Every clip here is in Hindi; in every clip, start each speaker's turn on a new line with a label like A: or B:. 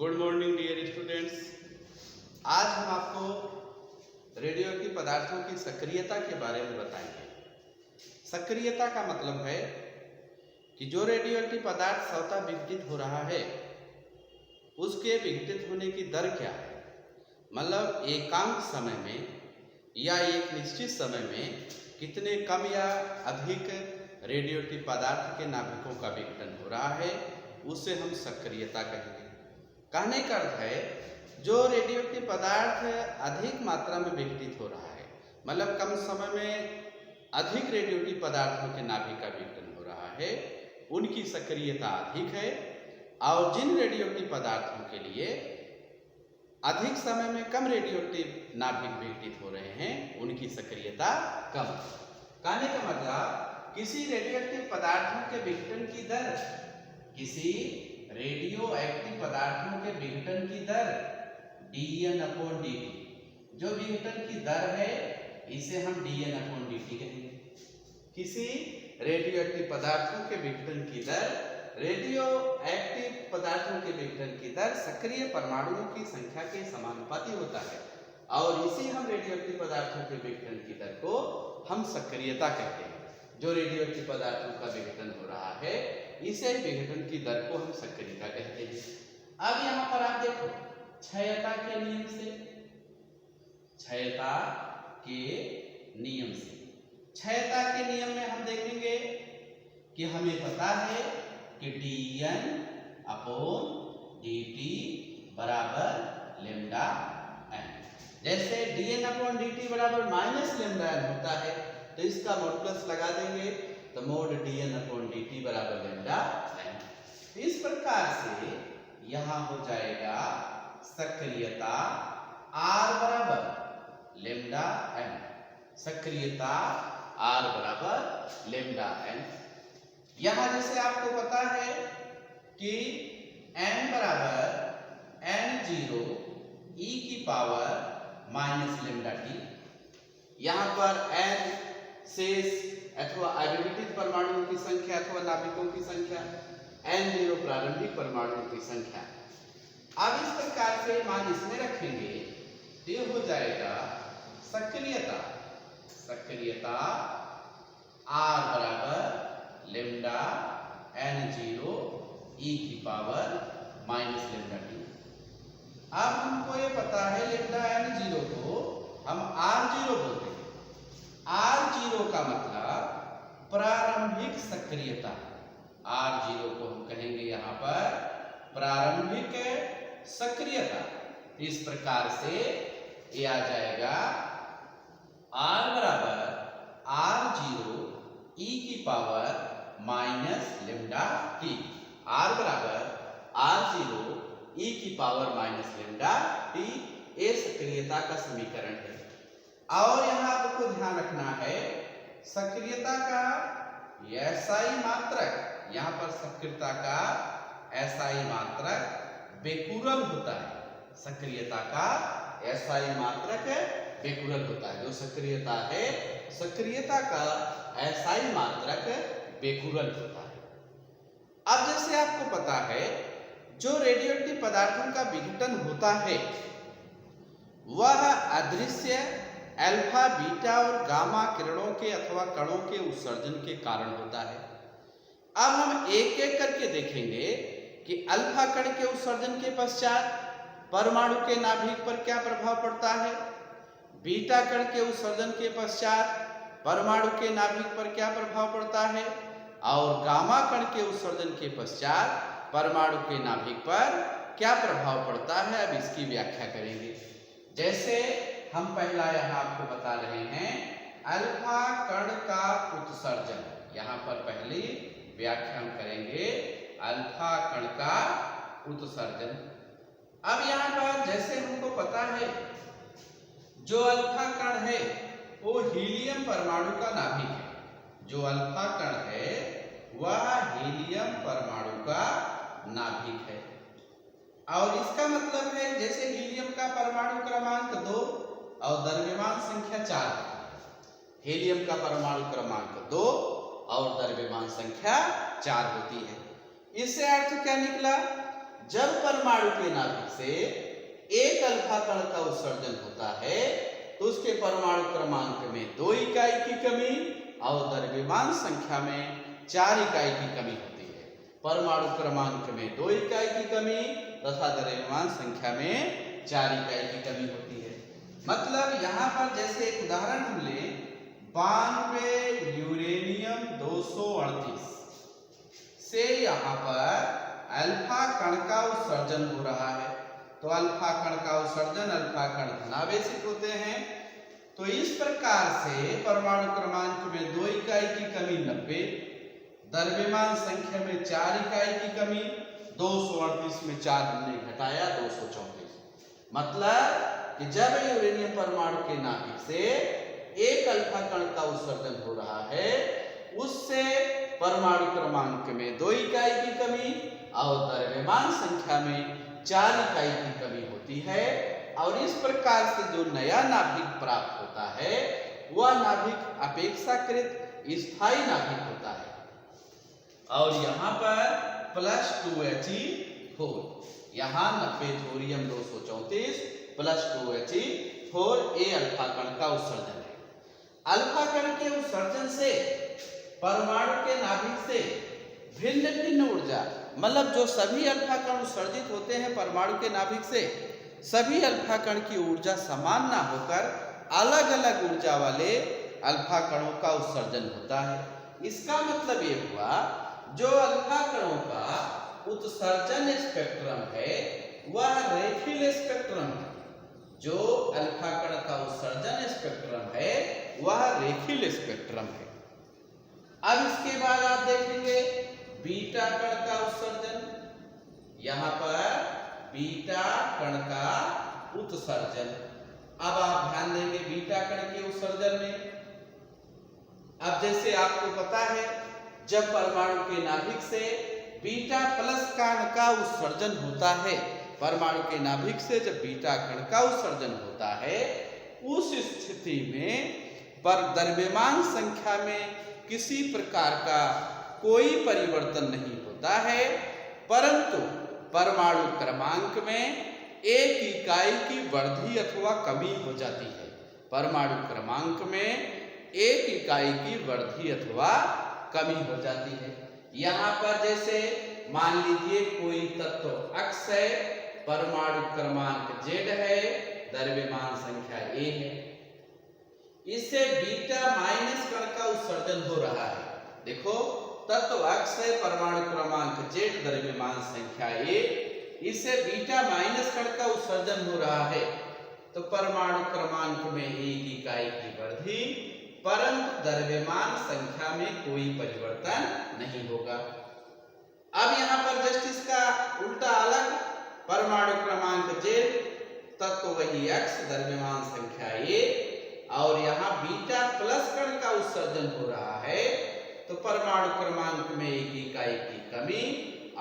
A: Good morning dear students. आज हम आपको रेडियोएक्टिव पदार्थों की सक्रियता के बारे में बताएंगे। सक्रियता का मतलब है कि जो रेडियोएक्टिव पदार्थ स्वतः विघटित हो रहा है उसके विघटित होने की दर क्या है। मतलब एकांक समय में या एक निश्चित समय में कितने कम या अधिक रेडियोएक्टिव पदार्थ के नाभिकों का विघटन हो रहा है, उसे हम सक्रियता कहेंगे। कहने का अर्थ है जो रेडियोएक्टिव पदार्थ अधिक मात्रा में विघटित हो रहा है, मतलब कम समय में अधिक रेडियोएक्टिव पदार्थों के नाभिक का विघटन हो रहा है, उनकी सक्रियता अधिक है। और जिन रेडियोएक्टिव पदार्थों के लिए अधिक समय में कम रेडियोएक्टिव नाभिक विघटित हो रहे हैं, उनकी सक्रियता कम। कहने का मतलब किसी रेडियोएक्टिव पदार्थों के विघटन की दर, किसी रेडियोएक्टिव पदार्थों के विघटन की दर dN/dt, जो विघटन की दर है इसे हम dN/dt कहेंगे। किसी रेडियोएक्टिव पदार्थों के विघटन की दर, रेडियोएक्टिव पदार्थों के विघटन की दर सक्रिय परमाणुओं की संख्या के समानुपाती होता है, और इसी हम रेडियोएक्टिव पदार्थों के विघटन की दर को हम सक्रियता कहते हैं। जो रेडियोएक्टिव पदार्थों का विघटन हो रहा है इसे विघटन की दर को हम सक्रियता कहते हैं। अब यहाँ पर आप देखो क्षयता के नियम से, क्षयता के नियम से, क्षयता के नियम में हम देखेंगे कि हमें पता है कि dN/dt बराबर लैम्डा n। जैसे dN/dt बराबर -λn होता है तो इसका मॉडुलस लगा देंगे तो मोड dN/dt बराबर लैम्डा n। इस प्रकार से यहाँ हो जाएगा सक्रियता R बराबर लैम्डा n, सक्रियता R बराबर लैम्डा n। यहाँ जैसे आपको पता है कि n बराबर n0 e की पावर -λt, यहाँ पर n शेष अथवा अविघटित परमाणुओं की संख्या अथवा नाभिकों की संख्या, n0 प्रारंभिक परमाणुओं की संख्या। अब इस प्रकार से मान इसमें रखेंगे तो ये हो जाएगा सक्रियता, सक्रियता R बराबर लैम्डा n0 e की पावर -λt। अब हमको ये पता है लैम्डा n0 को हम R0 बोलते हैं। R0 का मतलब प्रारंभिक सक्रियता, R0 को हम कहेंगे यहाँ पर प्रारंभिक सक्रियता। इस प्रकार से ये आ जाएगा R बराबर R0 e की पावर -λt, R बराबर R0 e की पावर -λt, ये सक्रियता का समीकरण है। और यहाँ आपको ध्यान रखना है सक्रियता का SI मात्रक, यहाँ पर सक्रियता का SI मात्रक बेकुरल होता है। सक्रियता का SI मात्रक बेकुरल होता है। जो सक्रियता है, सक्रियता का SI मात्रक बेकुरल होता है। अब जैसे आपको पता है जो रेडियोएक्टिव पदार्थों का विघटन होता है वह अदृश्य अल्फा, बीटा और गामा किरणों के अथवा कणों के उत्सर्जन के कारण होता है। अब हम एक एक करके देखेंगे कि अल्फा कण के उत्सर्जन के पश्चात परमाणु के नाभिक पर क्या प्रभाव पड़ता है, बीटा कण के उत्सर्जन के पश्चात परमाणु के नाभिक पर क्या प्रभाव पड़ता है, और गामा कण के उत्सर्जन के पश्चात परमाणु के नाभिक पर क्या प्रभाव पड़ता है। अब इसकी व्याख्या करेंगे। जैसे हम पहला यहाँ आपको बता रहे हैं अल्फा कण का उत्सर्जन। यहाँ पर पहली व्याख्या हम करेंगे अल्फा कण का उत्सर्जन। अब यहाँ पर जैसे हमको पता है जो अल्फा कण है वो हीलियम परमाणु का नाभिक है। जो अल्फा कण है वह हीलियम परमाणु का नाभिक है, और इसका मतलब है जैसे हीलियम का परमाणु क्रमांक 2 और द्रव्यमान संख्या 4 है। हीलियम का परमाणु क्रमांक 2 और द्रव्यमान संख्या 4 होती है। इससे अर्थ क्या निकला, जब परमाणु के नाभिक से एक अल्फा कण का उत्सर्जन होता है तो उसके परमाणु क्रमांक में 2 इकाई की कमी और द्रव्यमान संख्या में 4 इकाई की कमी होती है। परमाणु क्रमांक में 2 इकाई की कमी तथा द्रव्यमान संख्या में 4 इकाई की कमी होती है। मतलब यहाँ पर जैसे एक उदाहरण हम लें, 92 यूरेनियम 238 से यहाँ पर अल्फा कण का उत्सर्जन हो रहा है। तो अल्फा कण का उत्सर्जन, अल्फा कण धनावेशित होते हैं। तो इस प्रकार से परमाणु क्रमांक में 2 इकाई की कमी 90, द्रव्यमान संख्या में 4 इकाई की कमी, 238 में 4 हमने घटाया 234। मतलब कि जब यूरेनियम परमाणु के नाभिक से एक अल्फा कण का उत्सर्जन हो रहा है, उससे परमाणु क्रमांक में 2 इकाई की कमी और द्रव्यमान संख्या में 4 इकाई की कमी होती है। और इस प्रकार से जो नया नाभिक प्राप्त होता है वह नाभिक अपेक्षाकृत स्थायी नाभिक होता है। और यहाँ पर +2He4, यहाँ 90 थोरियम 234 +2He4 ए अल्फा कण का उत्सर्जन है। अल्फा कण के उत्सर्जन से परमाणु के नाभिक से भिन्न भिन्न ऊर्जा, मतलब जो सभी अल्फा कण उत्सर्जित होते हैं परमाणु के नाभिक से, सभी अल्फा कण की ऊर्जा समान ना होकर अलग अलग ऊर्जा वाले अल्फा कणों का उत्सर्जन होता है। इसका मतलब ये हुआ जो अल्फा कणों का उत्सर्जन स्पेक्ट्रम है वह रेखीय स्पेक्ट्रम है। जो अल्फा कण का उत्सर्जन स्पेक्ट्रम है वह रेखीय स्पेक्ट्रम है। अब इसके बाद आप देखेंगे बीटा कण का उत्सर्जन। यहाँ पर बीटा कण का उत्सर्जन, अब आप ध्यान देंगे बीटा कण के उत्सर्जन में। अब जैसे आपको पता है जब परमाणु के नाभिक से बीटा प्लस कण का उत्सर्जन होता है, परमाणु के नाभिक से जब बीटा कण का उत्सर्जन होता है, उस स्थिति में पर द्रव्यमान संख्या में किसी प्रकार का कोई परिवर्तन नहीं होता है, परंतु परमाणु क्रमांक में 1 इकाई की वृद्धि अथवा कमी हो जाती है। परमाणु क्रमांक में 1 इकाई की वृद्धि अथवा कमी हो जाती है। यहाँ पर जैसे मान लीजिए कोई तत्व X है, परमाणु क्रमांक Z है, द्रव्यमान संख्या A है, इससे बीटा माइनस कण का उत्सर्जन हो रहा है। देखो तत्व X है, परमाणु क्रमांक Z, द्रव्यमान संख्या A, इससे बीटा माइनस कण का उत्सर्जन हो रहा है। तो परमाणु क्रमांक में 1 इकाई की वृद्धि, परंतु द्रव्यमान संख्या में कोई परिवर्तन नहीं होगा। अब यहाँ पर जस्ट इसका उल्टा अलग, परमाणु क्रमांक Z, तत्व वही X, द्रव्यमान संख्या A, और यहाँ बीटा प्लस कण का उत्सर्जन हो रहा है, तो परमाणु क्रमांक में 1 इकाई की कमी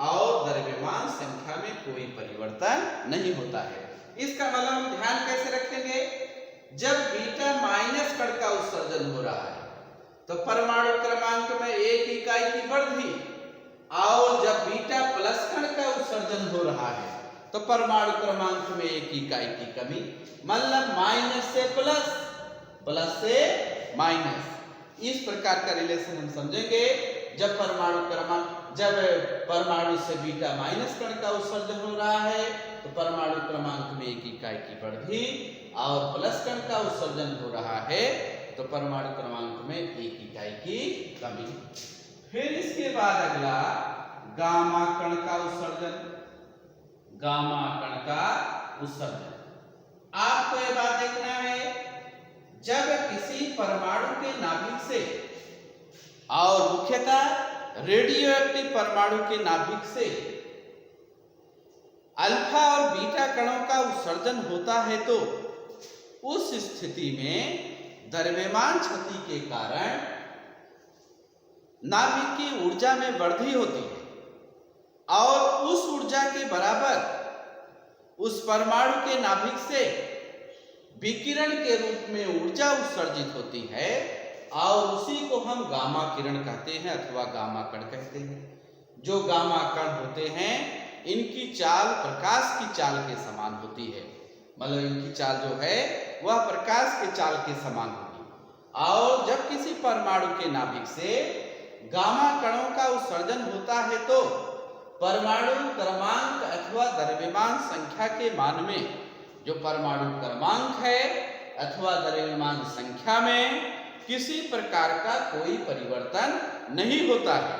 A: और द्रव्यमान संख्या में कोई परिवर्तन नहीं होता है। इसका मतलब हम ध्यान कैसे रखेंगे, जब बीटा माइनस कण का उत्सर्जन हो रहा है तो परमाणु क्रमांक में 1 इकाई की वृद्धि, और जब बीटा प्लस कण का उत्सर्जन हो रहा है तो परमाणु क्रमांक में 1 इकाई की कमी। मतलब माइनस से प्लस, प्लस से माइनस, इस प्रकार का रिलेशन हम समझेंगे। जब परमाणु से बीटा माइनस कण का उत्सर्जन हो रहा है तो परमाणु क्रमांक में 1 इकाई की वृद्धि, और प्लस कण का उत्सर्जन हो रहा है तो परमाणु क्रमांक में 1 इकाई की कमी। फिर इसके बाद अगला गामा कण का उत्सर्जन। गामा कण का उत्सर्जन, आपको यह बात देखना है, जब किसी परमाणु के नाभिक से, और मुख्यतः रेडियोएक्टिव परमाणु के नाभिक से अल्फा और बीटा कणों का उत्सर्जन होता है तो उस स्थिति में द्रव्यमान क्षति के कारण नाभिक की ऊर्जा में वृद्धि होती है, और उस ऊर्जा के बराबर उस परमाणु के नाभिक से विकिरण के रूप में ऊर्जा उत्सर्जित होती है, और उसी को हम गामा किरण कहते हैं अथवा गामा कण कहते हैं। जो गामा कण होते हैं इनकी चाल प्रकाश की चाल के समान होती है। मतलब इनकी चाल जो है वह प्रकाश के चाल के समान होगी। और जब किसी परमाणु के नाभिक से गामा कणों का उत्सर्जन होता है तो परमाणु क्रमांक अथवा द्रव्यमान संख्या के मान में, जो परमाणु क्रमांक है अथवा द्रव्यमान संख्या में किसी प्रकार का कोई परिवर्तन नहीं होता है,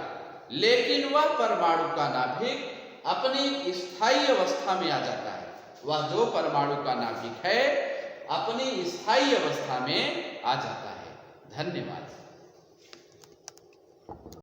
A: लेकिन वह परमाणु का नाभिक अपनी स्थायी अवस्था में आ जाता है। वह जो परमाणु का नाभिक है अपनी स्थायी अवस्था में आ जाता है। धन्यवाद।